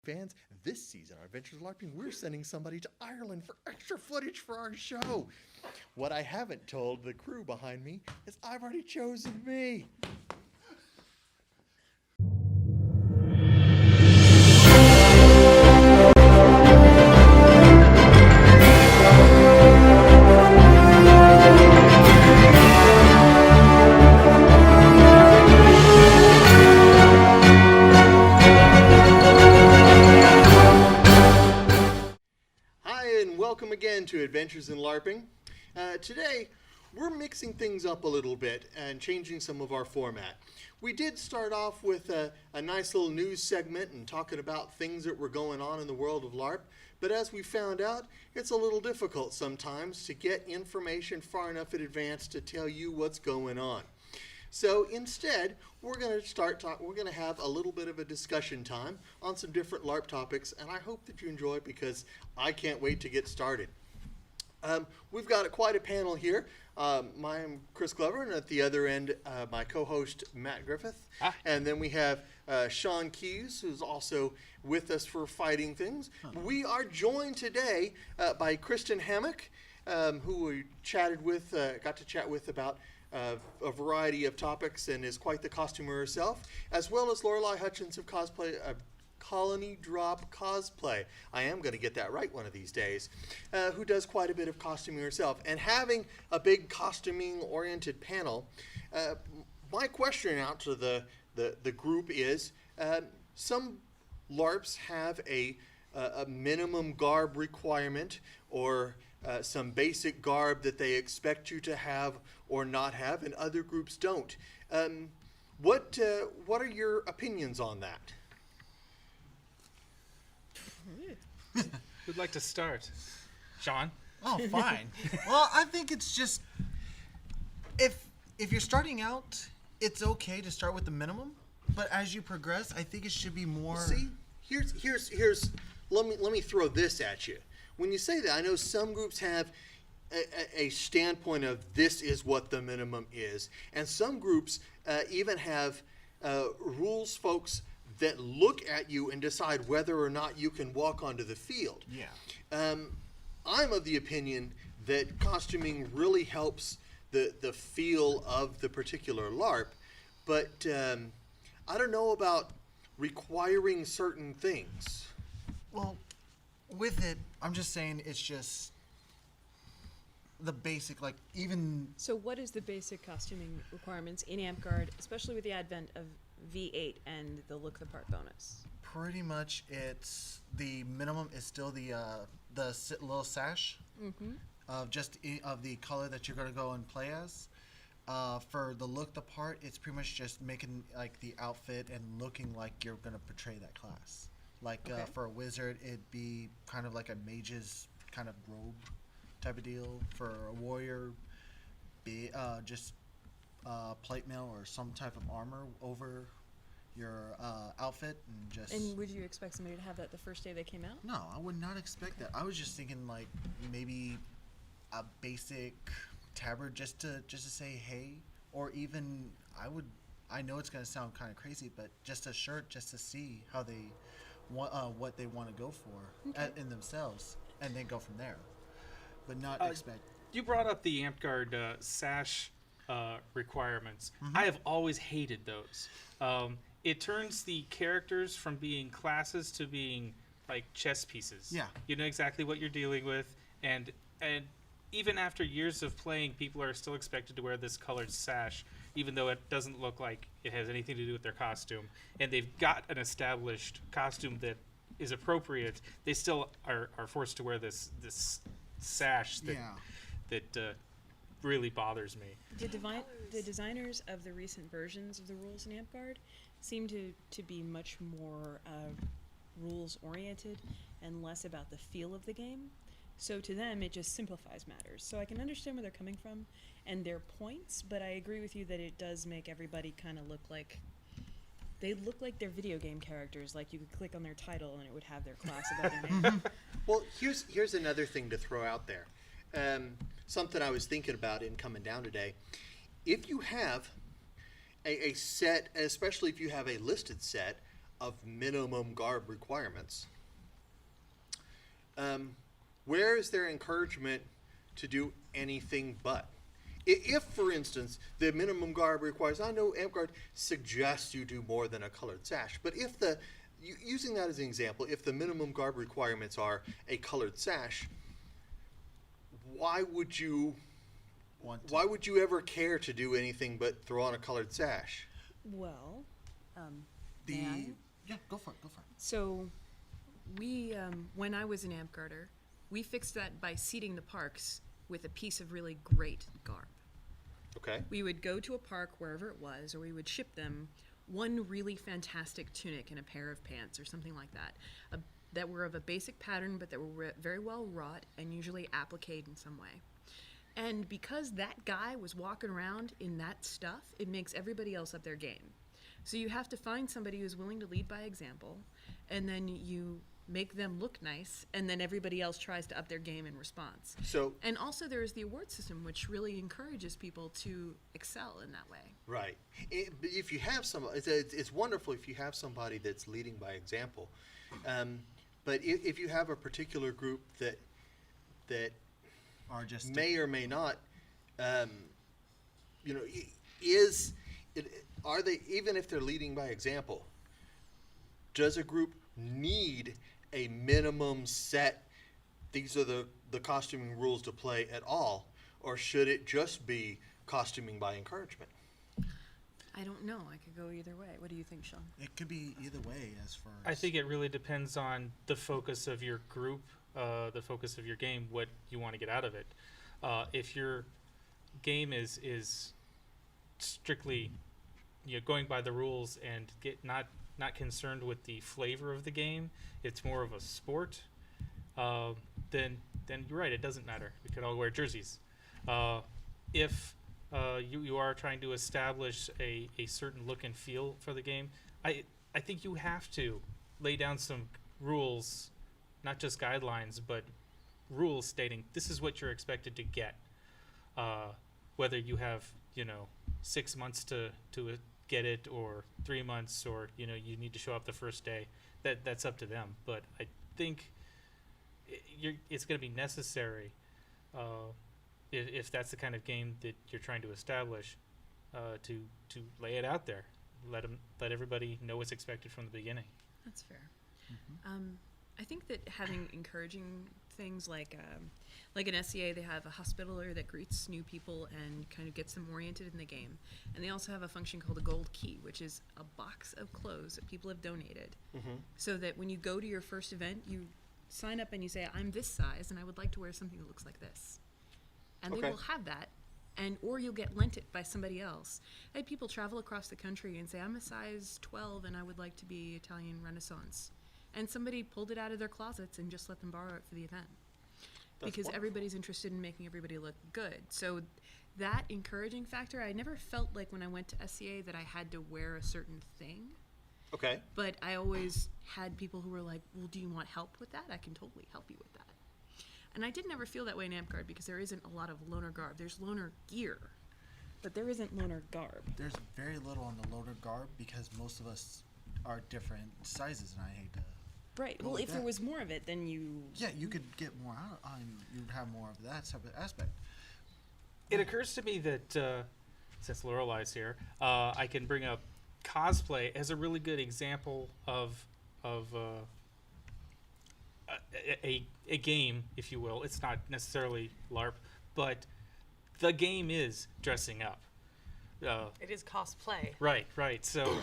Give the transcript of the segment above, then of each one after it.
fans, this season on Adventures in LARPing, we're sending somebody to Ireland for extra footage for our show. What I haven't told the crew behind me is I've already chosen me. Welcome again to Adventures in LARPing. Today, we're mixing things up a little bit and changing some of our format. We did start off with a nice little news segment and talking about things that were going on in the world of LARP, but as we found out, it's a little difficult sometimes to get information far enough in advance to tell you what's going on. So instead, we're going to have a little bit of a discussion time on some different LARP topics, and I hope that you enjoy it because I can't wait to get started. We've got quite a panel here. I'm Chris Glover, and at the other end, my co-host, Matt Griffith. Hi. And then we have Sean Keyes, who's also with us for Fighting Things. We are joined today by Kristen Hammock, who we got to chat with about a variety of topics and is quite the costumer herself, as well as Lorelei Hutchins of Colony Drop Cosplay. I am going to get that right one of these days, who does quite a bit of costuming herself. And having a big costuming-oriented panel, my question out to the group is, some LARPs have a minimum garb requirement or some basic garb that they expect you to have or not have, and other groups don't. What are your opinions on that? Who'd like to start? Sean? Oh, fine. Well, I think it's just if you're starting out, it's okay to start with the minimum, but as you progress, I think it should be more. See, here's let me throw this at you. When you say that, I know some groups have a standpoint of this is what the minimum is, and some groups even have rules folks that look at you and decide whether or not you can walk onto the field. Yeah. I'm of the opinion that costuming really helps the feel of the particular LARP, but I don't know about requiring certain things. Well, with it, I'm just saying it's just the basic, like even. So what is the basic costuming requirements in Amtgard, especially with the advent of V8 and the look the part bonus? Pretty much, it's the minimum is still the little sash of of the color that you're gonna go and play as. For the look the part, it's pretty much just making like the outfit and looking like you're gonna portray that class. Like for a wizard, it'd be kind of like a mage's kind of robe type of deal. For a warrior, just plate mail or some type of armor over your outfit, and just. And would you expect somebody to have that the first day they came out? No, I would not expect that. I was just thinking like maybe a basic tabard just to say hey, or even I know it's gonna sound kind of crazy, but just a shirt just to see how they what they want to go for in themselves, and then go from there, but not expect. You brought up the Amtgard Sash requirements. I have always hated those. It turns the characters from being classes to being like chess pieces. Yeah. You know exactly what you're dealing with, and even after years of playing, people are still expected to wear this colored sash, even though it doesn't look like it has anything to do with their costume. And they've got an established costume that is appropriate. They still are forced to wear this sash that really bothers me. The designers of the recent versions of the rules in Amtgard seem to be much more rules oriented and less about the feel of the game. So to them, it just simplifies matters. So I can understand where they're coming from and their points, but I agree with you that it does make everybody kind of look like they're video game characters. Like you could click on their title and it would have their class above their name. Well, here's another thing to throw out there. Something I was thinking about in coming down today. If you have a set, especially if you have a listed set of minimum garb requirements, where is there encouragement to do anything but? If, for instance, the minimum garb requires, I know Amtgard suggests you do more than a colored sash, but if using that as an example, if the minimum garb requirements are a colored sash, why would you ever care to do anything but throw on a colored sash? Well, may I? Yeah, go for it. So, we, when I was an Amtgarder, we fixed that by seeding the parks with a piece of really great garb. Okay. We would go to a park, wherever it was, or we would ship them one really fantastic tunic and a pair of pants or something like that, that were of a basic pattern, but that were very well wrought and usually appliqued in some way. And because that guy was walking around in that stuff, it makes everybody else up their game. So you have to find somebody who's willing to lead by example, and then you make them look nice, and then everybody else tries to up their game in response. So, And also there's the award system, which really encourages people to excel in that way. right. If you have somebody, it's wonderful if you have somebody that's leading by example. But if you have a particular group that Or just may or may not, are they, even if they're leading by example, does a group need a minimum set, these are the costuming rules to play at all, or should it just be costuming by encouragement? I don't know. I could go either way. What do you think, Sean? It could be either way as far as. I think it really depends on the focus of your group, the focus of your game, what you want to get out of it. If your game is strictly going by the rules and not concerned with the flavor of the game, it's more of a sport, then you're right, it doesn't matter. We could all wear jerseys. If you are trying to establish a certain look and feel for the game, I think you have to lay down some rules, not just guidelines, but rules stating this is what you're expected to get. Whether you have 6 months to get it, or 3 months, or you need to show up the first day, that's up to them. But I think it's going to be necessary, if that's the kind of game that you're trying to establish, to lay it out there, let everybody know what's expected from the beginning. That's fair. I think that having encouraging things like an SEA, they have a hospitaller that greets new people and kind of gets them oriented in the game. And they also have a function called a gold key, which is a box of clothes that people have donated. So that when you go to your first event, you sign up and you say, I'm this size and I would like to wear something that looks like this. And they Okay. will have that. Or you'll get lent it by somebody else. I had people travel across the country and say, I'm a size 12 and I would like to be Italian Renaissance. And somebody pulled it out of their closets and just let them borrow it for the event. That's Because wonderful. everybody's interested in making everybody look good. So that encouraging factor, I never felt like when I went to SCA that I had to wear a certain thing. Okay. But I always had people who were like, well, do you want help with that? I can totally help you with that. And I didn't ever feel that way in Amtgard because there isn't a lot of loner garb. There's loner gear, but there isn't loner garb. There's very little on the loader garb because most of us are different sizes, and I hate to. Right. Go Well, with if there that. was more of it, then you... Yeah, you could get more out. You'd have more of that type of aspect. It occurs to me that since Lorelei's here, I can bring up cosplay as a really good example of a game, if you will. It's not necessarily LARP, but the game is dressing up. It is cosplay. Right. So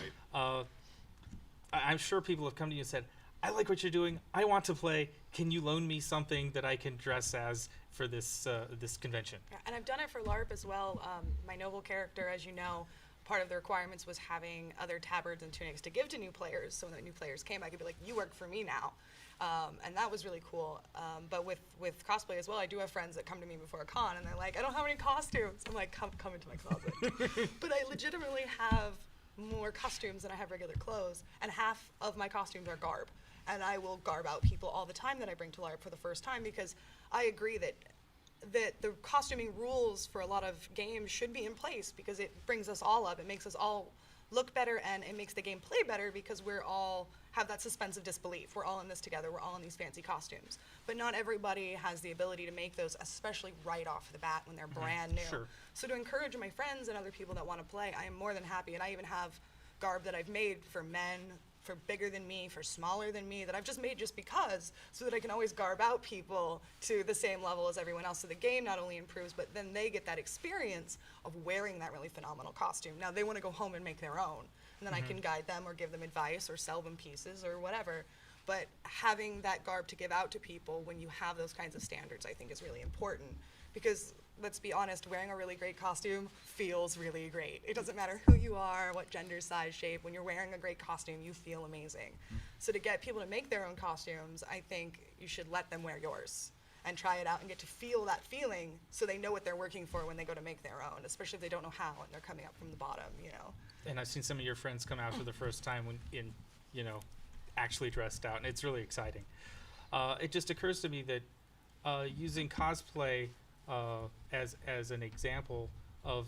I'm sure people have come to you and said, I like what you're doing. I want to play. Can you loan me something that I can dress as for this this convention? Yeah, and I've done it for LARP as well. My noble character, as you know, part of the requirements was having other tabards and tunics to give to new players. So when the new players came, I could be like, you work for me now. And that was really cool. But with cosplay as well, I do have friends that come to me before a con and they're like, I don't have any costumes. I'm like, come into my closet. But I legitimately have more costumes than I have regular clothes. And half of my costumes are garb. And I will garb out people all the time that I bring to LARP for the first time because I agree that the costuming rules for a lot of games should be in place because it brings us all up. It makes us all look better and it makes the game play better because we're all have that suspense of disbelief. We're all in this together. We're all in these fancy costumes. But not everybody has the ability to make those, especially right off the bat when they're brand new. Sure. So to encourage my friends and other people that want to play, I am more than happy. And I even have garb that I've made for men, for bigger than me, for smaller than me, that I've just made just because, so that I can always garb out people to the same level as everyone else. So the game not only improves, but then they get that experience of wearing that really phenomenal costume. Now they want to go home and make their own, and then I can guide them or give them advice or sell them pieces or whatever. But having that garb to give out to people when you have those kinds of standards, I think is really important. Because let's be honest, wearing a really great costume feels really great. It doesn't matter who you are, what gender, size, shape. When you're wearing a great costume, you feel amazing. So to get people to make their own costumes, I think you should let them wear yours and try it out and get to feel that feeling so they know what they're working for when they go to make their own, especially if they don't know how and they're coming up from the bottom, you know. And I've seen some of your friends come out for the first time when actually dressed out, and it's really exciting. It just occurs to me that using cosplay as an example of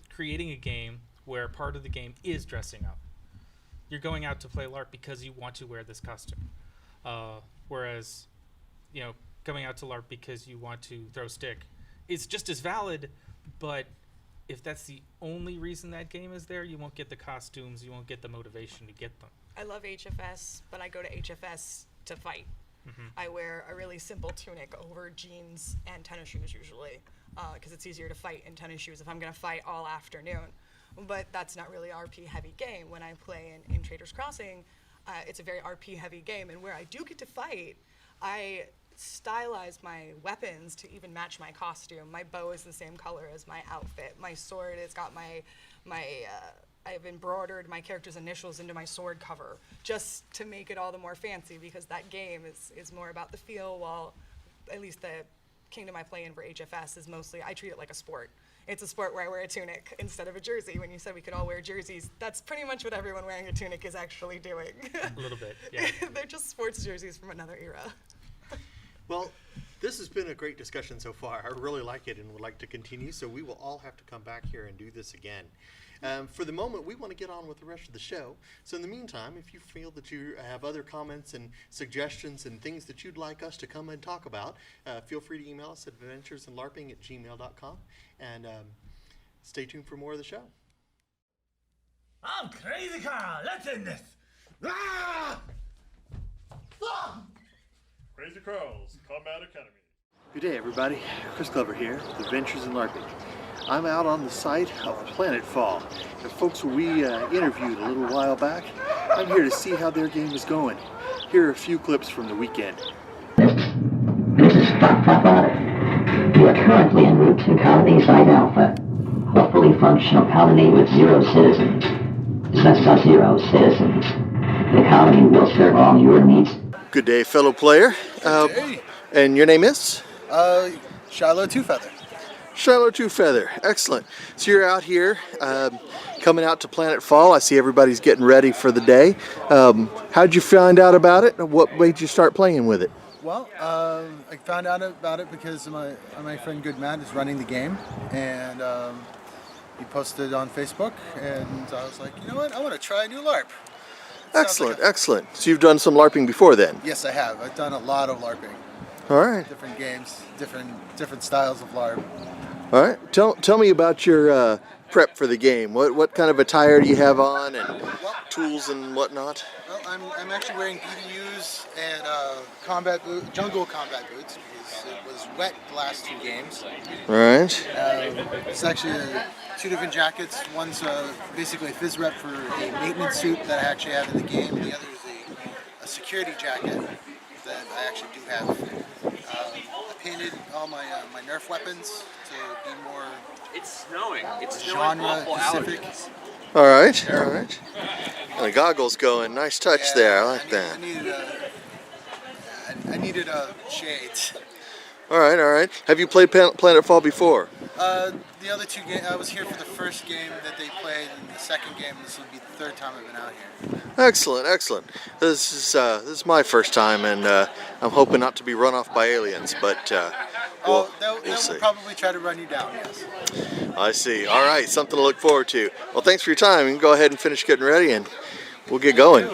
creating a game where part of the game is dressing up. You're going out to play LARP because you want to wear this costume, whereas coming out to LARP because you want to throw stick is just as valid, but if that's the only reason that game is there, you won't get the costumes, you won't get the motivation to get them. I love HFS, but I go to HFS to fight. I wear a really simple tunic over jeans and tennis shoes usually, because it's easier to fight in tennis shoes if I'm going to fight all afternoon. But that's not really RP heavy game. When I play in Trader's Crossing, it's a very RP heavy game, and where I do get to fight, I stylize my weapons to even match my costume. My bow is the same color as my outfit. My sword has got I've embroidered my character's initials into my sword cover just to make it all the more fancy, because that game is more about the feel, while at least the kingdom I play in for HFS is mostly, I treat it like a sport. It's a sport where I wear a tunic instead of a jersey. When you said we could all wear jerseys, that's pretty much what everyone wearing a tunic is actually doing. A little bit, yeah. They're just sports jerseys from another era. Well, this has been a great discussion so far. I really like it and would like to continue, so we will all have to come back here and do this again. For the moment, we want to get on with the rest of the show. So in the meantime, if you feel that you have other comments and suggestions and things that you'd like us to come and talk about, feel free to email us at adventuresandlarping@gmail.com, and stay tuned for more of the show. I'm Crazy Carl. Let's end this. Ah! Ah! Crazy Carl's Combat Academy. Good day, everybody. Chris Glover here with Adventures in LARPing. I'm out on the site of Planetfall. The folks we interviewed a little while back, I'm here to see how their game is going. Here are a few clips from the weekend. This is Fuck. You are currently en route to Colony Site Alpha, a fully functional colony with 0 citizens. That's 0 citizens. The colony will serve all your needs. Good day, fellow player. Good day. And your name is? Shiloh Two-Feather. Shiloh Two-Feather. Excellent. So you're out here coming out to Planetfall. I see everybody's getting ready for the day. How'd you find out about it? What made you start playing with it? Well, I found out about it because my friend Good Matt is running the game, and he posted on Facebook, and I was like, you know what, I want to try a new LARP. Excellent, excellent. So you've done some LARPing before then? Yes, I have. I've done a lot of LARPing. All right. Different games, different styles of LARP. All right. Tell me about your prep for the game. What kind of attire do you have on, and tools and whatnot? Well, I'm actually wearing BDUs and jungle combat boots, because it was wet the last 2 games. All right. It's actually 2 different jackets. One's basically a phys rep for a maintenance suit that I actually have in the game. The other is a security jacket that I actually do have. I painted all my Nerf weapons to be more genre specific. All right. All right. And the goggles going. Nice touch there. I like that. I needed shades. All right. All right. Have you played Planetfall before? The other 2 games, I was here for the first game that they played, and the second game, this would be the 3rd time I've been out here. Excellent, excellent. This is my first time, and I'm hoping not to be run off by aliens, but Well, They we'll see. will probably try to run you down, yes. I see. All right, something to look forward to. Well, thanks for your time. You can go ahead and finish getting ready, and we'll get going.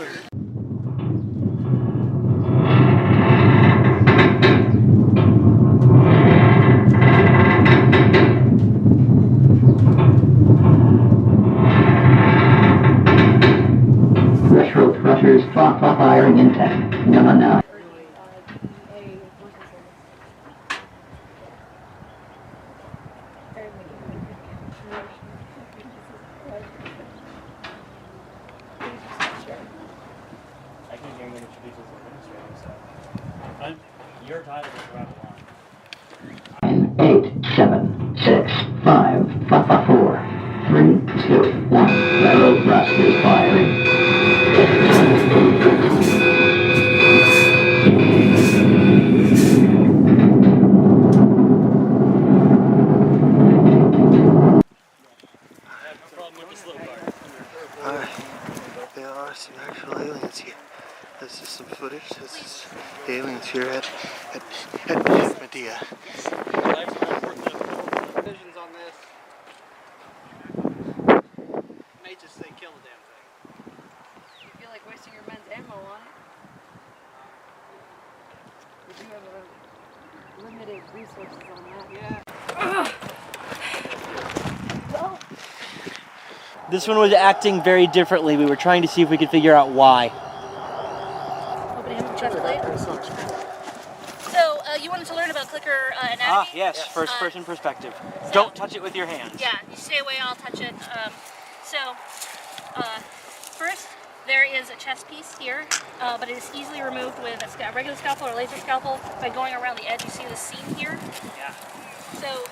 Retro Crushers firing in 10, 9. Your title is around the line. 9, 8, 7, 6, 5, 4, 3, 2, 1. Retro Crushers firing. There are some actual aliens here. This is some footage. This is the aliens here at Medea. Visions on this. May just say kill the damn thing. You feel like wasting your men's ammo on it? We do have limited resources on that. Well, this one was acting very differently. We were trying to see if we could figure out why. Opening up the chest plate. So, you wanted to learn about clicker anatomy? Ah, yes, first person perspective. Don't touch it with your hands. Yeah, you stay away, I'll touch it. First, there is a chest piece here, but it is easily removed with a regular scalpel or laser scalpel by going around the edge. You see the seam here? Yeah. So,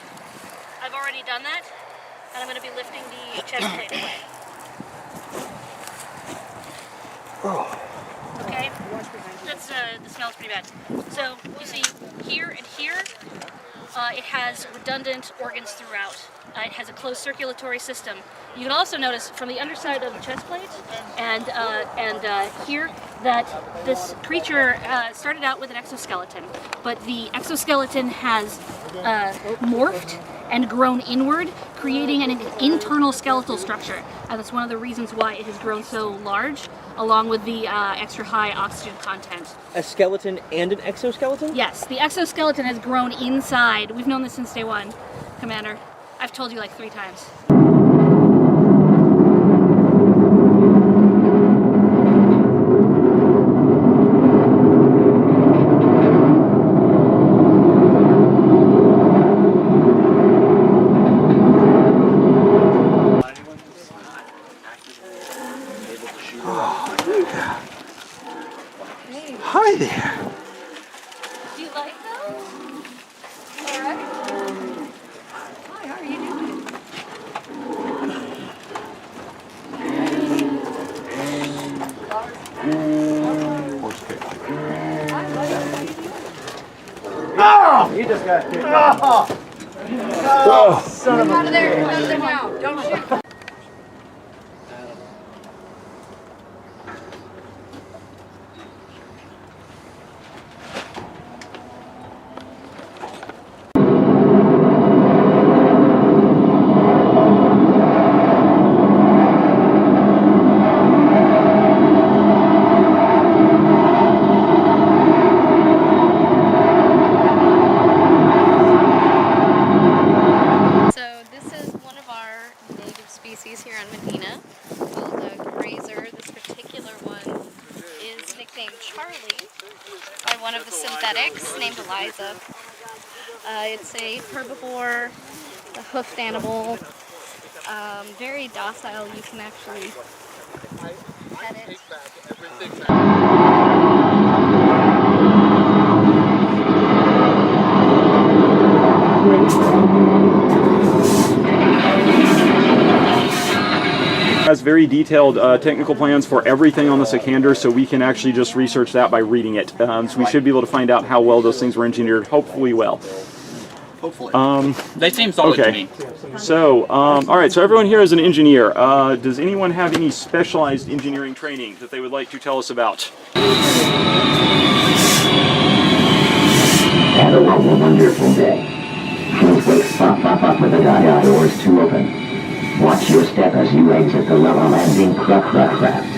I've already done that, and I'm going to be lifting the chest plate away. Okay? That smells pretty bad. So, you see, here and here, it has redundant organs throughout. It has a closed circulatory system. You can also notice from the underside of the chest plate and here that this creature started out with an exoskeleton, but the exoskeleton has morphed and grown inward, creating an internal skeletal structure. And that's one of the reasons why it has grown so large, along with the extra high oxygen content. A skeleton and an exoskeleton? Yes, the exoskeleton has grown inside. We've known this since day one, Commander. I've told you like 3 times. Hi there. Do you like those? All right. Hi, how are you doing? Oh! You just got kicked off. Oh, son of a... Out of there now. Don't shoot. Here on Medina called Grazer. This particular one is nicknamed Charlie by one of the synthetics named Eliza. It's a herbivore, a hoofed animal, very docile. You can actually pet it. Has very detailed technical plans for everything on the Sikander, so we can actually just research that by reading it. So we should be able to find out how well those things were engineered, hopefully well. Hopefully. They seem solid to me. So, all right, so everyone here is an engineer. Does anyone have any specialized engineering training that they would like to tell us about? And a wonderful peaceful day. Please wake flop with the dot doors to open. Watch your step as you exit the level landing crap.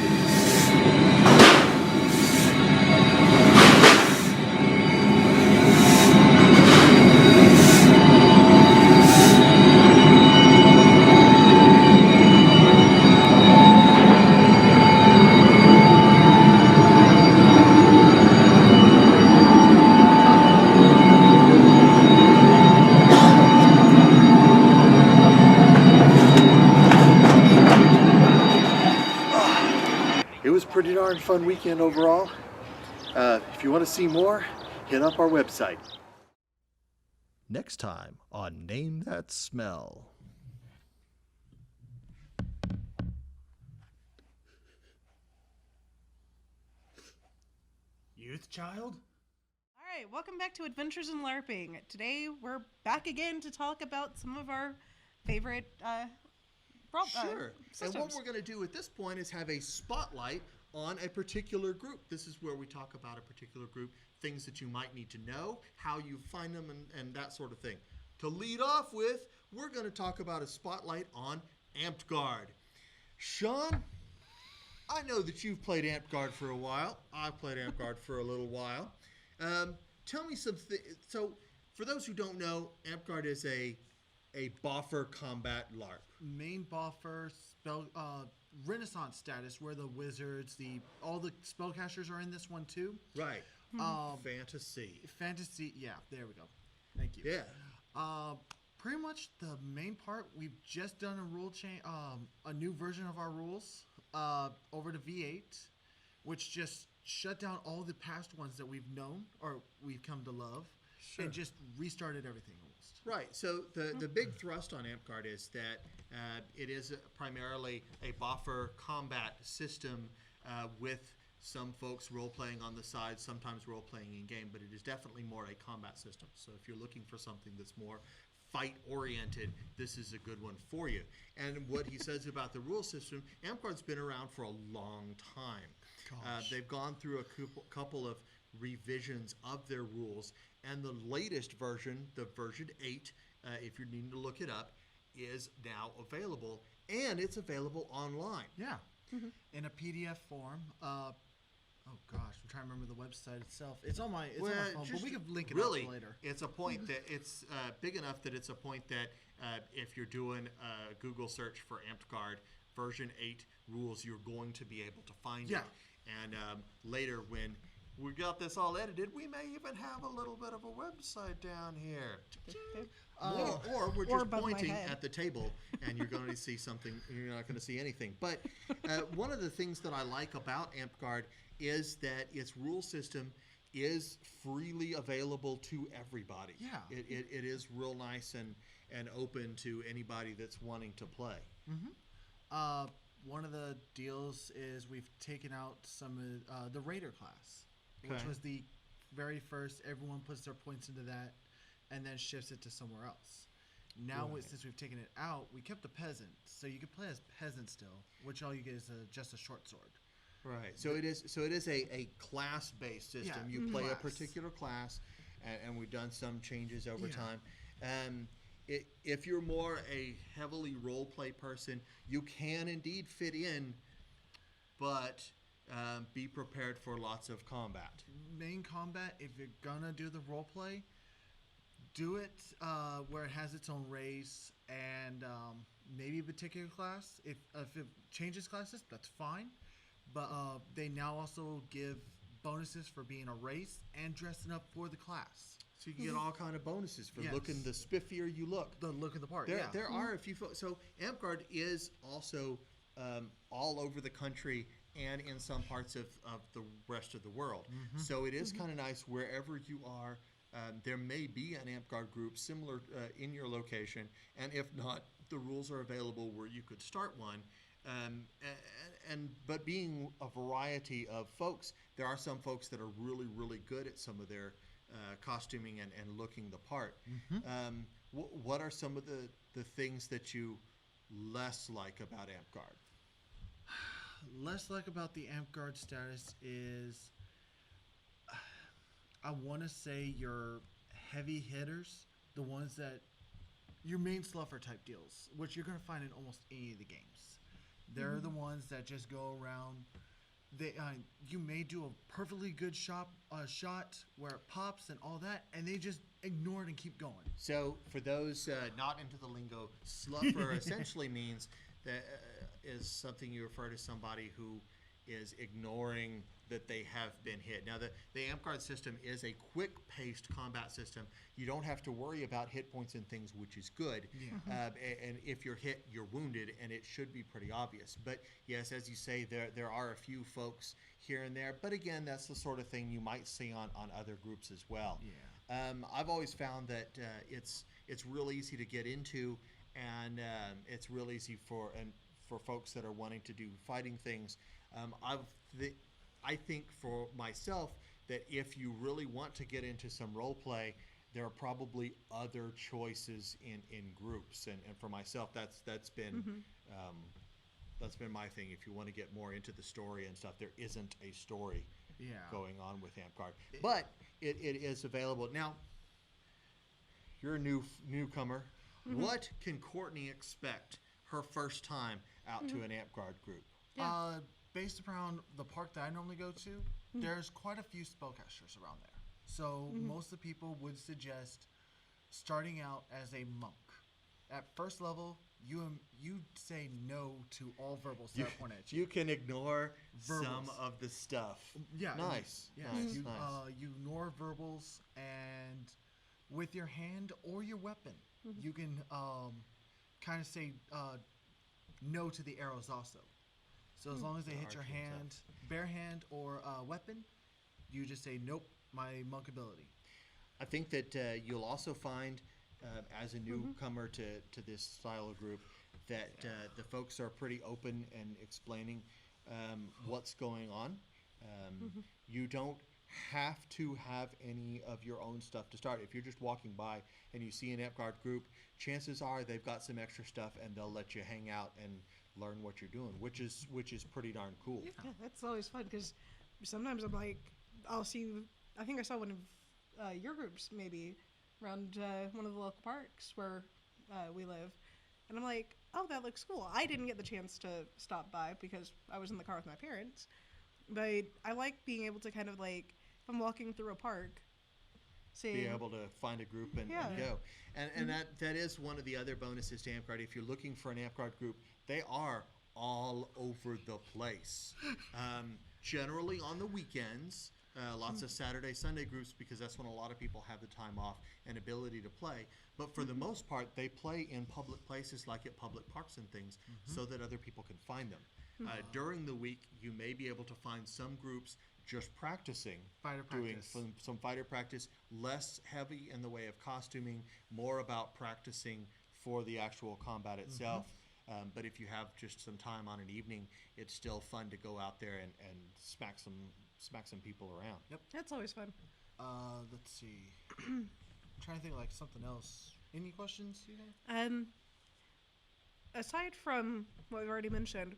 It was a pretty darn fun weekend overall. If you want to see more, hit up our website. Next time on Name That Smell. Youth child? All right, welcome back to Adventures in LARPing. Today we're back again to talk about some of our favorite Sure. And systems. what we're going to do at this point is have a spotlight on a particular group. This is where we talk about a particular group, things that you might need to know, how you find them, and that sort of thing. To lead off with, we're going to talk about a spotlight on Amtgard. Sean, I know that you've played Amtgard for a while. I've played Amtgard for a little while. Tell me something. So, for those who don't know, Amtgard is a boffer combat LARP. Main boffer spell Renaissance status, where the wizards, all the spellcasters are in this one too. Right. Fantasy. Fantasy. Yeah. There we go. Thank you. Yeah. Pretty much the main part. We've just done a rule change, a new version of our rules over to V8, which just shut down all the past ones that we've known or we've come to love, and just restarted everything almost. Right. So the big thrust on Amtgard is that it is primarily a boffer combat system with some folks role-playing on the side, sometimes role-playing in-game, but it is definitely more a combat system. So if you're looking for something that's more fight-oriented, this is a good one for you. And what he says about the rule system, Amtgard's been around for a long time. They've gone through a couple of revisions of their rules, and the latest version, the version 8, if you're needing to look it up, is now available, and it's available online. Yeah, in a PDF form. Oh gosh, I'm trying to remember the website itself. It's on my phone, but we can link it up later. It's a point that it's big enough that it's a point that if you're doing a Google search for Amtgard version 8 rules, you're going to be able to find it. And later, when we got this all edited, we may even have a little bit of a website down here. Or we're just pointing at the table, and you're going to see something. You're not going to see anything. But one of the things that I like about Amtgard is that its rule system is freely available to everybody. Yeah. It is real nice and open to anybody that's wanting to play. One of the deals is we've taken out some of the Raider class, which was the very first. Everyone puts their points into that and then shifts it to somewhere else. Now, since we've taken it out, we kept the peasant, so you can play as peasant still, which all you get is just a short sword. Right. So it is a class-based system. Yeah, you play a particular class, and we've done some changes over time. If you're more a heavily role-play person, you can indeed fit in, but be prepared for lots of combat. Main combat, if you're gonna do the role-play, do it where it has its own race and maybe a particular class. If it changes classes, that's fine. But they now also give bonuses for being a race and dressing up for the class. So you can get all kind of bonuses for looking the spiffier you look. The look of the part, There are a few folks. So Amtgard is also all over the country and in some parts of the rest of the world. So it is kind of nice wherever you are. There may be an Amtgard group similar in your location, and if not, the rules are available where you could start one. But being a variety of folks, there are some folks that are really, really good at some of their costuming and looking the part. What are some of the things that you less like about Amtgard? Less like about the Amtgard status is, I want to say your heavy hitters, the ones that your main sluffer type deals, which you're gonna find in almost any of the games. They're the ones that just go around. They you may do a perfectly good shot where it pops and all that, and they just ignore it and keep going. So, for those not into the lingo, sluffer essentially means that is something you refer to somebody who is ignoring that they have been hit. Now, the Amtgard system is a quick-paced combat system. You don't have to worry about hit points and things, which is good. Yeah. And if you're hit, you're wounded, and it should be pretty obvious. But yes, as you say, there are a few folks here and there. But again, that's the sort of thing you might see on other groups as well. Yeah. I've always found that it's real easy to get into, and it's real easy for folks that are wanting to do fighting things. I think for myself that if you really want to get into some role play, there are probably other choices in groups, and for myself that's been my thing. If you want to get more into the story and stuff, there isn't a story going on with Amtgard, but it is available now. You're a newcomer. What can Courtney expect her first time out to an Amtgard group? Based around the park that I normally go to, there's quite a few spellcasters around there. So most of the people would suggest starting out as a monk. At first level, you say no to all verbals that are pointed at you. You can ignore Verbals. some of the stuff. Yeah. Nice. Yeah. Nice. You ignore verbals, and with your hand or your weapon, you can kind of say no to the arrows also. So as long as they hit your hand, bare hand, or weapon, you just say, nope, my monk ability. I think that you'll also find, as a newcomer to this style of group, that the folks are pretty open and explaining what's going on. You don't have to have any of your own stuff to start. If you're just walking by and you see an Amtgard group, chances are they've got some extra stuff and they'll let you hang out and learn what you're doing, which is pretty darn cool. Yeah, that's always fun because sometimes I'm like, I'll see. I think I saw one of your groups maybe around one of the local parks where we live, and I'm like, oh, that looks cool. I didn't get the chance to stop by because I was in the car with my parents, but I like being able to kind of like, if I'm walking through a park, be able to find a group and go. And that is one of the other bonuses to Amtgard. If you're looking for an Amtgard group, they are all over the place. Generally on the weekends, lots of Saturday, Sunday groups, because that's when a lot of people have the time off and ability to play. But for the most part, they play in public places like at public parks and things so that other people can find them. During the week, you may be able to find some groups just practicing, doing some fighter practice, less heavy in the way of costuming, more about practicing for the actual combat itself. But if you have just some time on an evening, it's still fun to go out there and smack some people around. Yep, that's always fun. Let's see. I'm trying to think of like something else. Any questions you have? Aside from what we've already mentioned,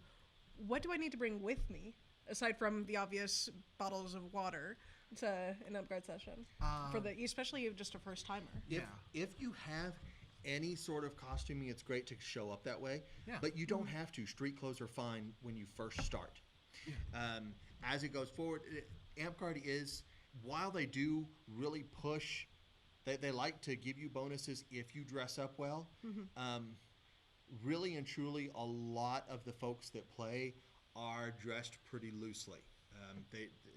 what do I need to bring with me? Aside from the obvious bottles of water to an Amtgard session, especially just a first timer. If you have any sort of costuming, it's great to show up that way. But you don't have to. Street clothes are fine when you first start. As it goes forward, Amtgard is, while they do really push, they like to give you bonuses if you dress up well. Really and truly, a lot of the folks that play are dressed pretty loosely.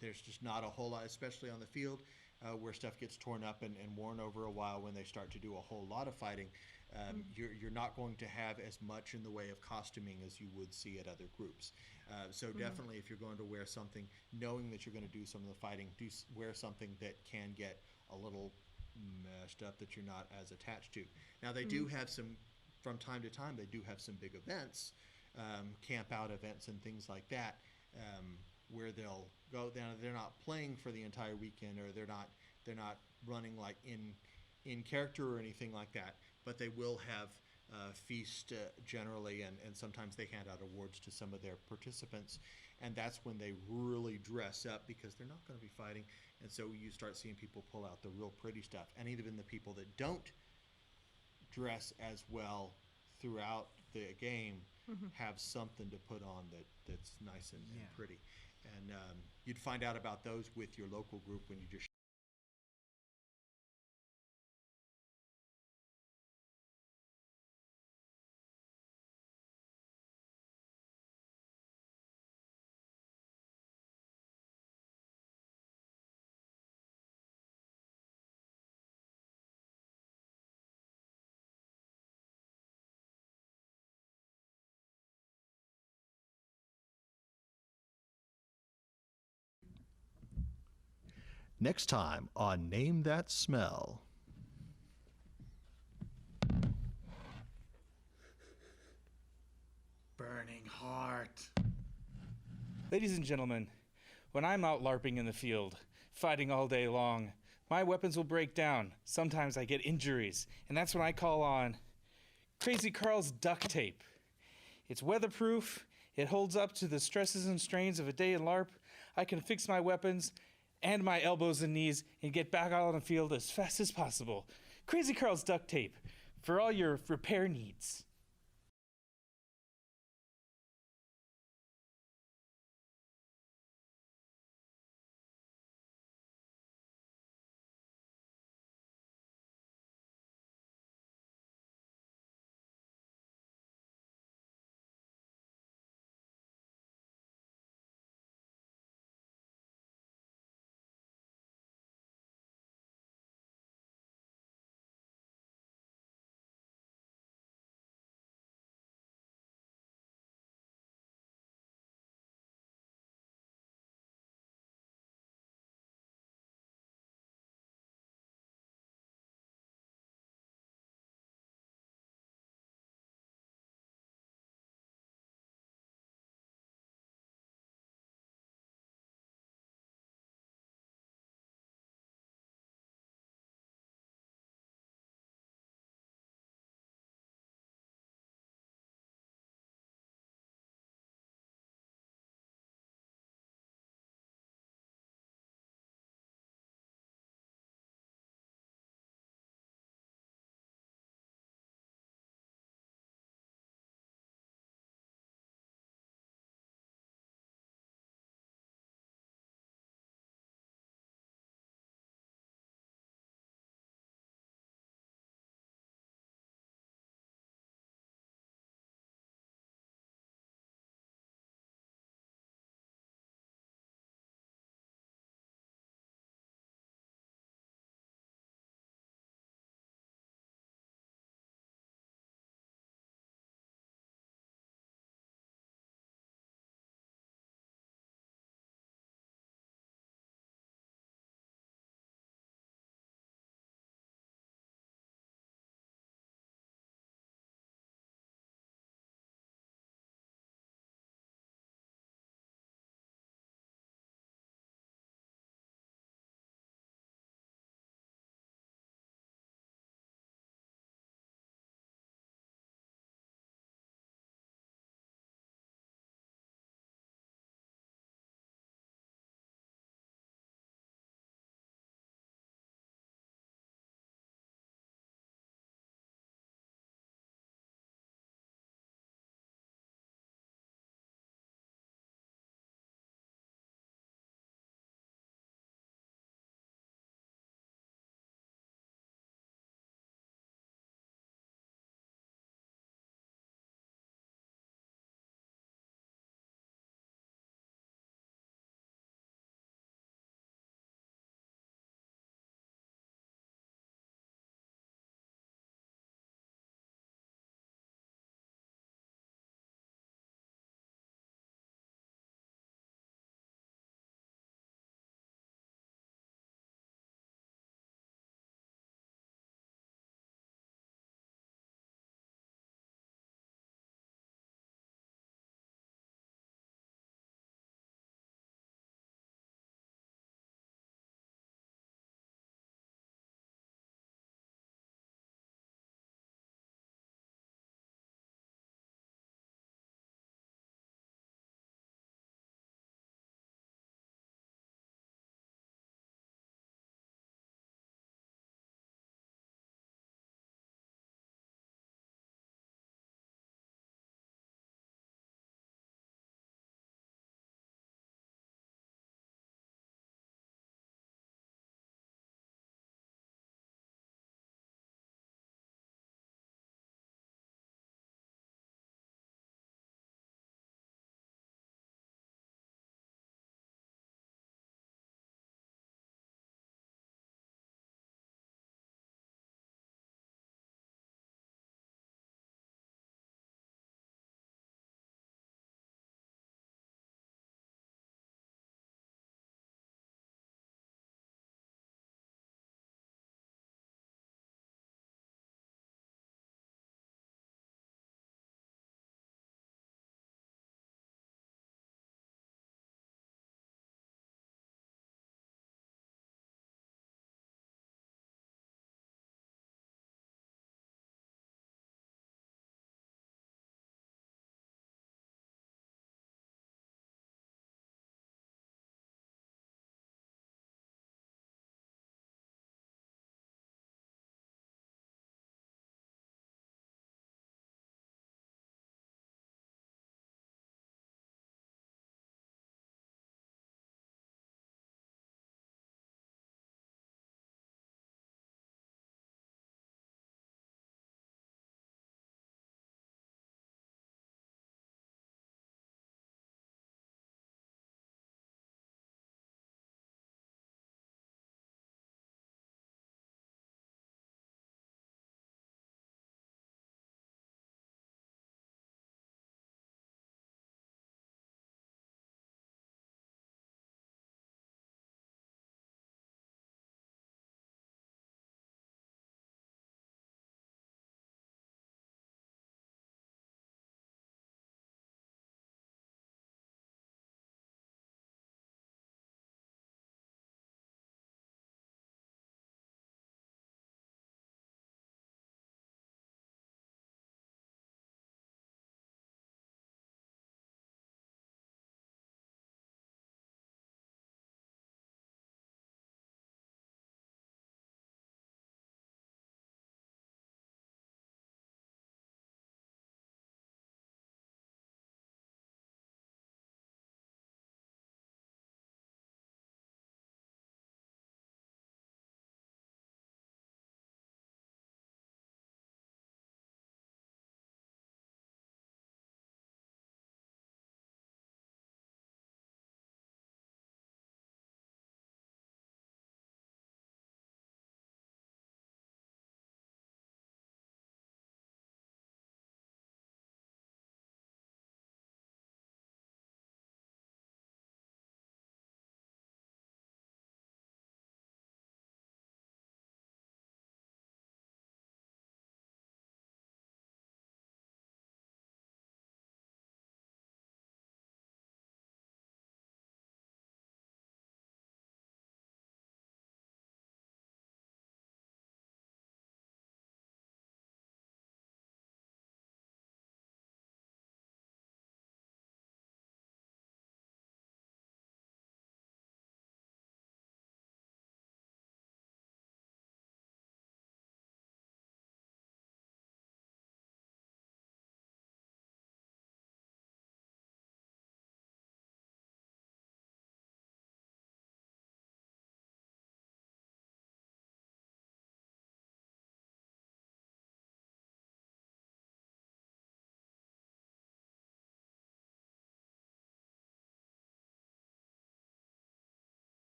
There's just not a whole lot, especially on the field, where stuff gets torn up and worn over a while when they start to do a whole lot of fighting. You're not going to have as much in the way of costuming as you would see at other groups. So definitely, if you're going to wear something, knowing that you're going to do some of the fighting, wear something that can get a little messed up that you're not as attached to. Now, they do have some, from time to time, they do have some big events, camp out events and things like that, where they'll go down. They're not playing for the entire weekend, or they're not running like in character or anything like that, but they will have feast generally, and sometimes they hand out awards to some of their participants, and that's when they really dress up because they're not going to be fighting, and so you start seeing people pull out the real pretty stuff, and even the people that don't dress as well throughout the game have something to put on that's nice and pretty, and you'd find out about those with your local group when you just Next time on Name That Smell. Burning heart. Ladies and gentlemen, when I'm out LARPing in the field, fighting all day long, my weapons will break down. Sometimes I get injuries, and that's when I call on Crazy Carl's duct tape. It's weatherproof, it holds up to the stresses and strains of a day in LARP. I can fix my weapons and my elbows and knees and get back out on the field as fast as possible. Crazy Carl's duct tape for all your repair needs.